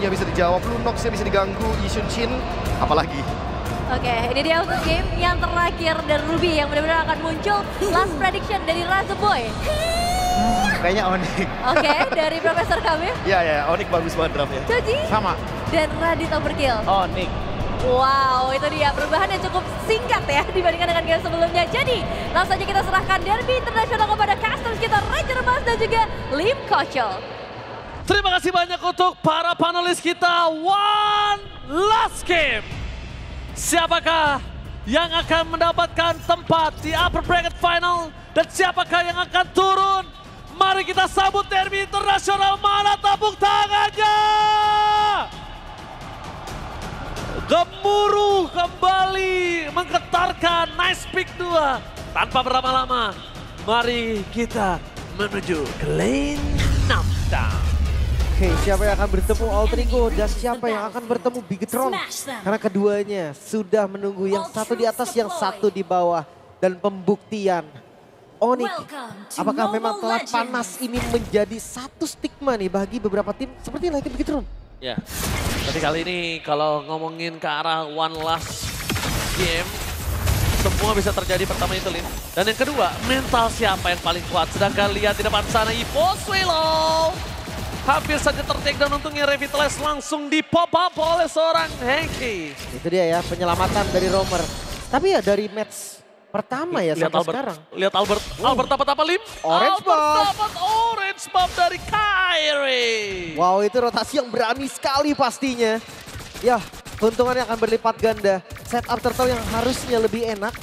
ultinya bisa dijawab, Lunox-nya bisa diganggu, Yishun Shin, apalagi. Oke, ini dia untuk game yang terakhir dari Ruby yang benar-benar akan muncul. Last prediction dari Raza Boy. Kayaknya Onyx. Oke, dari Profesor kami. Iya, Onyx bagus banget draftnya. Joji. Sama. Dan Radit overkill. Onyx. Wow, itu dia perubahan yang cukup singkat ya dibandingkan dengan game sebelumnya. Jadi, langsung saja kita serahkan derby internasional kepada casters kita, Ranger Mas dan juga Lim Kocho. Terima kasih banyak untuk para panelis kita. One last game. Siapakah yang akan mendapatkan tempat di upper bracket final? Dan siapakah yang akan turun? Mari kita sambut derby internasional, mana tepuk tangannya? Gemuruh kembali menggetarkan Nice Pick 2. Tanpa berlama-lama, mari kita menuju ke lane knockdown. Oke, siapa yang akan bertemu Altrigo dan siapa yang akan bertemu Bigetron? Karena keduanya sudah menunggu, yang satu di atas, yang satu di bawah. Dan pembuktian, Onyx, apakah memang telah panas ini menjadi satu stigma nih bagi beberapa tim seperti like Bigetron? Ya, tapi kali ini kalau ngomongin ke arah one last game, semua bisa terjadi. Pertama itu Lin, dan yang kedua mental siapa yang paling kuat. Sedangkan lihat di depan sana EVOS Willow hampir saja ter-take down, untungnya Revitalize langsung di pop up oleh seorang Henki. Itu dia ya, penyelamatan dari Romer. Tapi ya dari match pertama ya Lihat sampai Albert, sekarang. lihat Albert, Albert dapat apa Lim? Orange Albert buff. dapat orange buff dari Kyrie. Wow, itu rotasi yang berani sekali pastinya. Ya, keuntungannya akan berlipat ganda. Setup turtle yang harusnya lebih enak.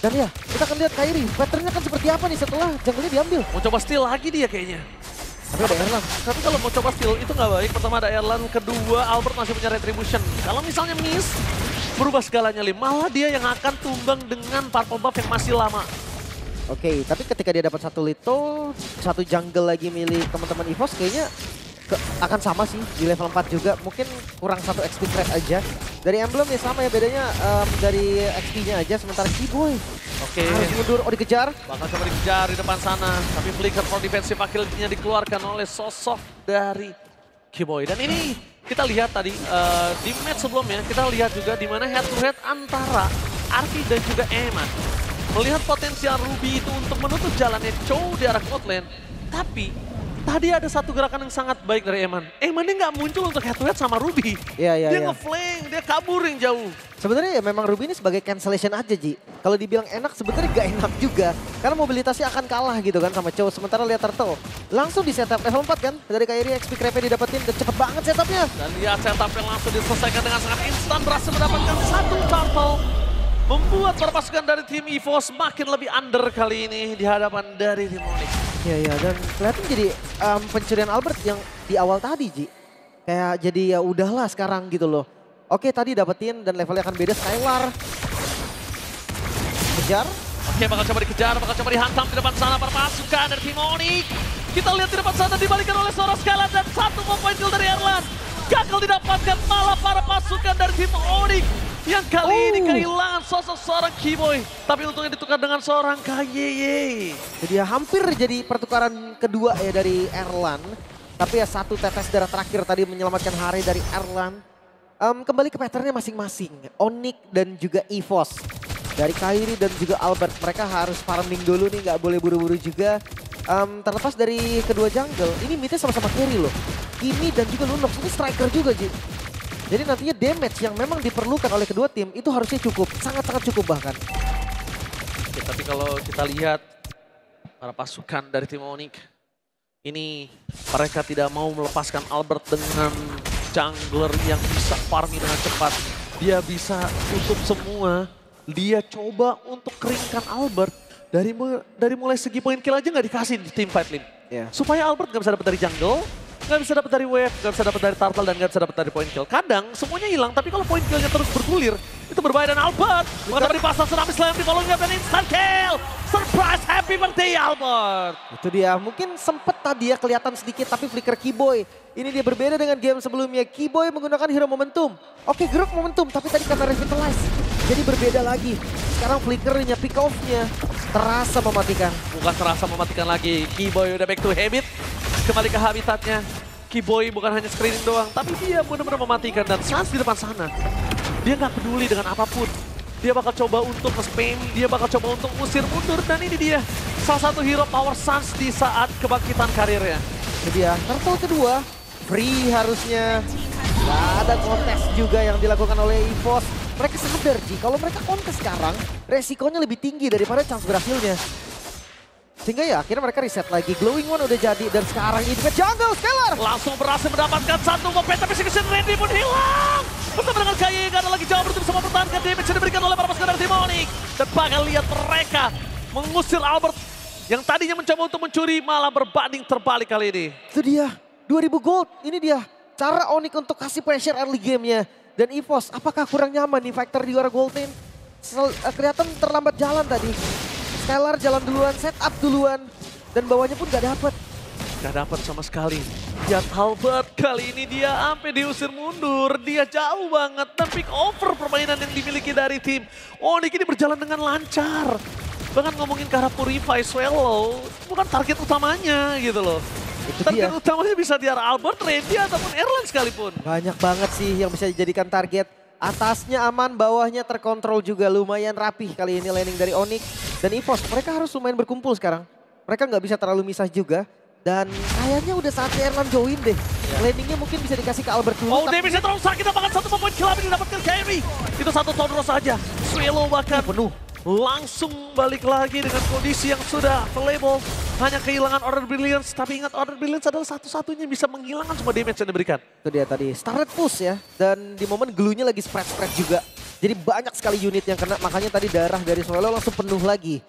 Dan ya, kita akan lihat Kyrie, patternnya kan seperti apa nih setelah jungle-nya diambil. Mau coba steal lagi dia kayaknya. Tapi ada Erlang. Tapi kalau mau coba steal itu nggak baik. Pertama ada Erlan, kedua Albert masih punya retribution. Kalau misalnya miss, berubah segalanya Lim. Malah dia yang akan tumbang dengan purple buff yang masih lama. Oke, tapi ketika dia dapat satu Lito, satu jungle lagi milik teman-teman EVOS, kayaknya akan sama sih di level 4 juga. Mungkin kurang satu XP threat aja. Dari emblem ya sama ya, bedanya dari XP-nya aja. Sementara Keyboy harus mundur, dikejar. Bakal coba dikejar di depan sana. Tapi flicker for defensive akhirnya dikeluarkan oleh sosok dari Keyboy. Dan ini kita lihat tadi di match sebelumnya, kita lihat juga di mana head to head antara Arki dan juga Eman. Melihat potensial Ruby itu untuk menutup jalannya Chow di arah bot lane. Tapi tadi ada satu gerakan yang sangat baik dari Eman. Eman dia nggak muncul untuk head to head sama Ruby. Iya. Dia nge-flank, dia kabur yang jauh. Sebenarnya ya memang Ruby ini sebagai cancellation aja, Ji. Kalau dibilang enak, sebenarnya gak enak juga. Karena mobilitasnya akan kalah gitu kan sama Chow. Sementara lihat Turtle, langsung di setup level 4 kan. Dari Kyrie XP Crepe didapetin, dan cepet banget setupnya. Dan lihat setup yang langsung diselesaikan dengan sangat instan. Berhasil mendapatkan satu Turtle. Membuat para pasukan dari tim EVOS makin lebih under kali ini di hadapan dari tim Onyx. Iya, dan kelihatan jadi pencurian Albert yang di awal tadi, Ji. Kayak jadi ya udahlah sekarang gitu loh. Oke, tadi dapetin dan levelnya akan beda. Skylar kejar. Oke, bakal coba dikejar, bakal coba dihantam di depan sana para pasukan dari tim Onyx. Kita lihat di depan sana dibalikan oleh seorang Skylar dan satu mau point kill dari Erlan. Gagal didapatkan malah para pasukan dari tim Onyx yang kali ini kehilangan sosok seorang Keyboy. Tapi untungnya ditukar dengan seorang KYY. Jadi ya hampir jadi pertukaran kedua ya dari Erlan. Tapi ya satu tetes darah terakhir tadi menyelamatkan hari dari Erlan. Kembali ke patternnya masing-masing. Onyx dan juga EVOS. Dari Kyrie dan juga Albert. Mereka harus farming dulu nih, nggak boleh buru-buru juga. Terlepas dari kedua jungle, ini midnya sama-sama carry loh. Kimi dan juga Lunox, ini striker juga, Ji. Jadi nantinya damage yang memang diperlukan oleh kedua tim itu harusnya cukup, sangat-sangat cukup bahkan. Oke, tapi kalau kita lihat para pasukan dari tim Onyx, ini mereka tidak mau melepaskan Albert dengan jungler yang bisa farming dengan cepat. Dia bisa tutup semua, dia coba untuk keringkan Albert. Dari mulai segi point kill aja nggak dikasih di tim fight Lim. Supaya Albert nggak bisa dapat dari jungle, nggak bisa dapat dari wave, nggak bisa dapat dari turtle, dan nggak bisa dapat dari point kill. Kadang semuanya hilang, tapi kalau point killnya terus bergulir, itu berbahaya. Dan Albert menghadapi pasang tsunami slam di following up dan instant kill. Surprise, happy birthday Albert. Itu dia, mungkin sempet tadi ya kelihatan sedikit, tapi flicker Keyboy. Ini dia berbeda dengan game sebelumnya. Keyboy menggunakan hero momentum. Oke, gerak momentum, tapi tadi karena revitalize. Jadi berbeda lagi. Sekarang flickernya, pick off-nya terasa mematikan. Bukan terasa mematikan lagi. Keyboy udah back to habit. Kembali ke habitatnya. Keyboy bukan hanya screening doang, tapi dia benar-benar mematikan. Dan Sans di depan sana, dia nggak peduli dengan apapun. Dia bakal coba untuk nge-spam, dia bakal coba untuk usir mundur. Dan ini dia, salah satu hero power Sans di saat kebangkitan karirnya. Itu dia, turtle kedua, free harusnya. Gak ada kontes juga yang dilakukan oleh EVOS. Mereka sadar, Ji, kalau mereka kontes sekarang, resikonya lebih tinggi daripada chance berhasilnya. Sehingga ya akhirnya mereka reset lagi. Glowing One udah jadi dan sekarang ini ke jungle Scalar. Langsung berhasil mendapatkan satu moment, tapi Section Randy pun hilang. Bersama dengan Kaye, gak ada lagi jawab untuk bisa mempertahankan damage yang diberikan oleh para pasukan dari Demonic. Dan bakal lihat mereka mengusir Albert yang tadinya mencoba untuk mencuri, malah berbanding terbalik kali ini. Itu dia, 2000 gold. Ini dia cara Onyx untuk kasih pressure early gamenya. Dan EVOS, apakah kurang nyaman nih Factor di luar gold lane? Kelihatan terlambat jalan tadi. Scalar jalan duluan, setup duluan. Dan bawahnya pun gak dapet. Gak dapat sama sekali. Lihat Albert kali ini dia sampai diusir mundur. Dia jauh banget dan pick over permainan yang dimiliki dari tim Onyx ini berjalan dengan lancar. Bahkan ngomongin ke arah Purify Swallow, bukan target utamanya gitu loh. Itu Target dia. utamanya bisa di arah Albert, Randy ataupun Erlang sekalipun. Banyak banget sih yang bisa dijadikan target. Atasnya aman, bawahnya terkontrol juga. Lumayan rapih kali ini landing dari Onyx. Dan EVOS, mereka harus lumayan berkumpul sekarang. Mereka nggak bisa terlalu misah juga. Dan kayaknya udah saatnya Erlang join deh. Landingnya mungkin bisa dikasih ke Albert dulu. Oh, damage-nya terlalu sakit, bahkan satu poin kill yang didapatkan Kyrie. Itu satu Tondro saja. Swallow bahkan penuh. langsung balik lagi dengan kondisi yang sudah available. Hanya kehilangan Order Brilliance, tapi ingat Order Brilliance adalah satu-satunya bisa menghilangkan semua damage yang diberikan. Itu dia tadi, started push ya. Dan di momen glue-nya lagi spread-spread juga. Jadi banyak sekali unit yang kena, makanya tadi darah dari Swallow langsung penuh lagi.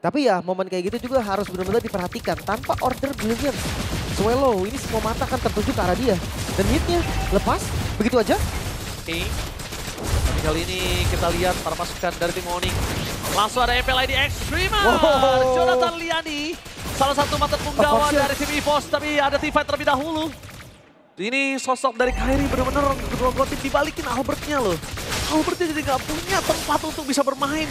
Tapi ya momen kayak gitu juga harus benar-benar diperhatikan. Tanpa Order Brilliance, Swallow ini semua mata akan tertuju ke arah dia. Dan hitnya lepas, begitu aja. Oke. Tapi kali ini kita lihat para pasukan dari tim Onyx. Langsung ada MPL ID Extremer. Wow. Jonathan Liani. Salah satu mantan punggawa dari tim EVOS, tapi ada teamfight terlebih dahulu. Ini sosok dari Kyrie benar-benar bergotin dibalikin Albertnya loh. Albertnya jadi nggak punya tempat untuk bisa bermain.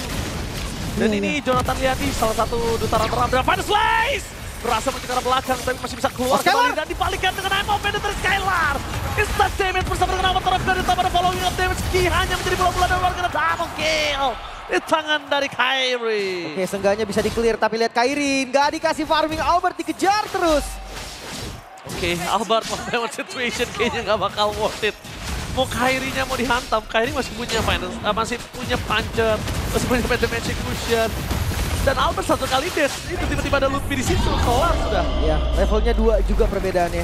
Dan ini Jonathan Liani, salah satu duta Rantaran dan Final Slice. Berhasil mencegah ke belakang, tapi masih bisa keluar kembali dan dibalikan dengan Emo Pendant dari Skylar. Instant damage bersama dengan Amat Toref dan ditambah following up damage. Ki hanya menjadi bola-bola dan warga double kill. Di tangan dari Kyrie. Oke, seenggaknya bisa di-clear, tapi lihat Kyrie nggak dikasih farming, Albert dikejar terus. Oke, Albert one situation kayaknya nggak bakal worth it. Mau Kyrie-nya mau dihantam, Kyrie masih punya finance, masih punya puncher, masih punya Phantom Execution. Dan Albert satu kali dash, itu tiba-tiba ada Luffy di situ, kelar sudah. Ya, levelnya 2 juga perbedaannya.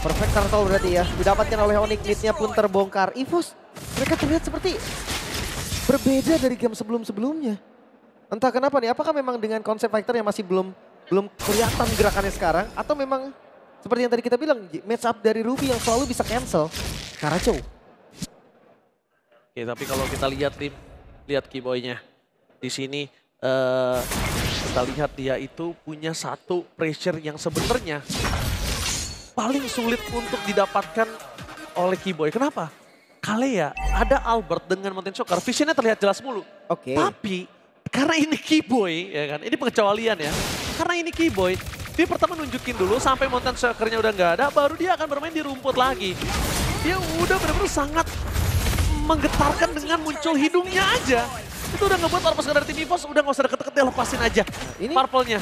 Perfect turtle berarti ya, didapatkan oleh Onyx, mid-nya pun terbongkar. EVOS, mereka terlihat seperti berbeda dari game sebelum-sebelumnya. Entah kenapa nih, apakah memang dengan konsep fighter yang masih belum kelihatan gerakannya sekarang, atau memang seperti yang tadi kita bilang, match up dari Ruby yang selalu bisa cancel. Karacho. Oke, tapi kalau kita lihat tim, lihat Keyboy-nya. Di sini kita lihat dia itu punya satu pressure yang sebenarnya paling sulit untuk didapatkan oleh Keyboy. Kenapa? Kalea ada Albert dengan Mountain Shocker, visionnya terlihat jelas mulu. Oke. Tapi karena ini Keyboy, ya kan, ini pengecualian ya. Karena ini Keyboy, dia pertama nunjukin dulu sampai Mountain Shocker-nya udah nggak ada, baru dia akan bermain di rumput lagi. Dia udah benar-benar sangat menggetarkan dengan muncul hidungnya aja. Itu udah ngebuat para pasukan dari tim EVOS udah nggak usah deket-deket, dia lepasin aja. Ini Purple-nya.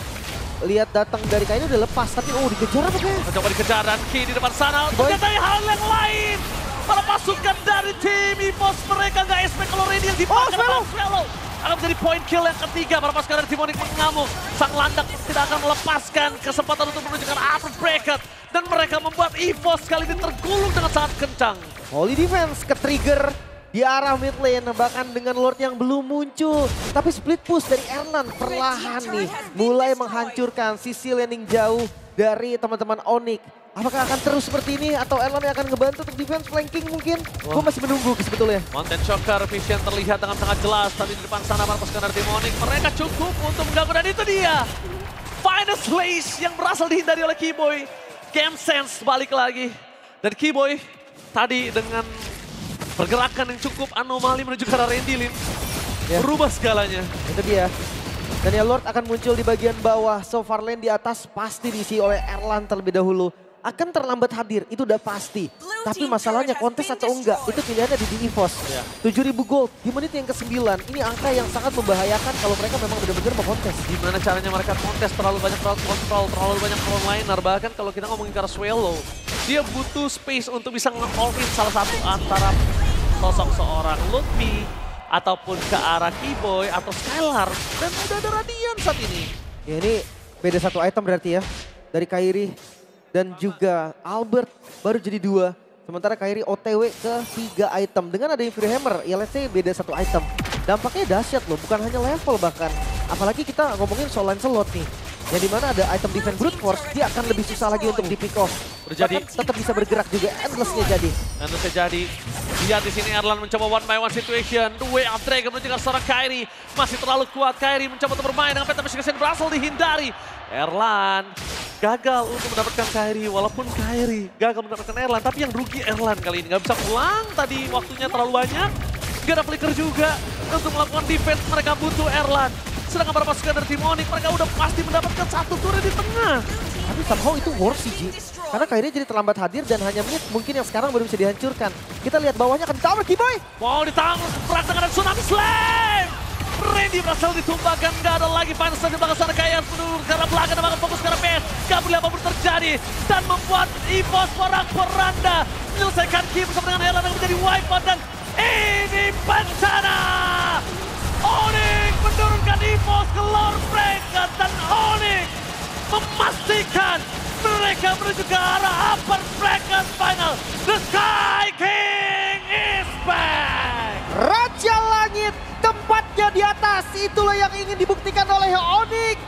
lihat datang dari Kaino udah lepas, tapi dikejar apa kayak? Coba dikejar dan Ki di depan sana. Ternyata hal yang lain. Para pasukan dari tim EVOS mereka nggak expect kalau Randy yang dipakai oleh Swallow. Akan menjadi point kill yang ketiga. Para pasukan dari tim Onyx mengamuk. Sang landak tidak akan melepaskan kesempatan untuk menunjukkan upper bracket. Dan mereka membuat EVOS kali ini tergulung dengan sangat kencang. Holy Defense ke-trigger di arah mid lane, bahkan dengan Lord yang belum muncul. Tapi split push dari Erlang perlahan nih mulai menghancurkan sisi landing jauh dari teman-teman Onyx. Apakah akan terus seperti ini atau Erlang yang akan ngebantu untuk defense flanking mungkin? Gue masih menunggu sebetulnya. Mountain Shocker vision terlihat dengan sangat jelas. Tapi di depan sana para pasukan dari tim Onyx mereka cukup untuk mengganggu, dan itu dia. Final Slash yang berhasil dihindari oleh Keyboy. Game Sense balik lagi. Dan Keyboy tadi dengan pergerakan yang cukup anomali menuju ke arah Randy Lin. Berubah segalanya. Itu dia. Dan ya Lord akan muncul di bagian bawah. So far lane di atas pasti diisi oleh Erlang terlebih dahulu. akan terlambat hadir, itu udah pasti. Tapi masalahnya kontes atau enggak, itu pilihannya di EVOS. 7.000 gold di menit yang ke-9, ini angka yang sangat membahayakan kalau mereka memang benar-benar mau kontes. Gimana caranya mereka kontes, terlalu banyak crowd control, terlalu banyak frontliner. Bahkan kalau kita ngomongin Carswello, dia butuh space untuk bisa nge-all in salah satu antara sosok seorang Ludwig ataupun ke arah Keyboy atau Skylar. Dan udah ada Radiant saat ini. Ya ini beda satu item berarti ya. Dari Kairi dan juga Albert baru jadi 2. Sementara Kairi OTW ke 3 item. Dengan ada Free Hammer, ya let's say beda satu item. Dampaknya dahsyat loh, bukan hanya level bahkan. Apalagi kita ngomongin soal Lancelot nih. Yang dimana ada item defense brute force, dia akan lebih susah lagi untuk di pick off. Terjadi. Bahkan tetap bisa bergerak juga, endlessnya jadi. Endlessnya jadi. Lihat di sini Erlan mencoba one by one situation. The way of Dragon menuju ke seorang Kairi. Masih terlalu kuat Kairi mencoba untuk bermain dengan Penta Michigan berhasil dihindari. Erlan gagal untuk mendapatkan Kairi, walaupun Kairi gagal mendapatkan Erlan, tapi yang rugi Erlan kali ini. Nggak bisa pulang, tadi waktunya terlalu banyak. Nggak ada flicker juga untuk melakukan defense, mereka butuh Erlan. Sedangkan para pasukan dari tim Onyx, mereka udah pasti mendapatkan satu turret di tengah. Tapi somehow itu worth sih, Ji. Karena Kairi jadi terlambat hadir dan hanya mid mungkin yang sekarang baru bisa dihancurkan. Kita lihat bawahnya akan tower Keyboy. Mau ditanggung, perang dengan Tsunami Slam. Randy berhasil ditumbangkan, nggak ada lagi final stand di belakang sana kayak menurun karena belakang dan fokus ke arah PS. Gak boleh apapun terjadi dan membuat EVOS porak-poranda menyelesaikan game bersama dengan Erlan yang menjadi wipeout dan ini bencana. Onyx menurunkan EVOS ke lore mereka dan Onyx memastikan mereka menuju ke arah upper bracket final. The Sky King is back. Raja Langit tempatnya di atas, itulah yang ingin dibuktikan oleh Onyx.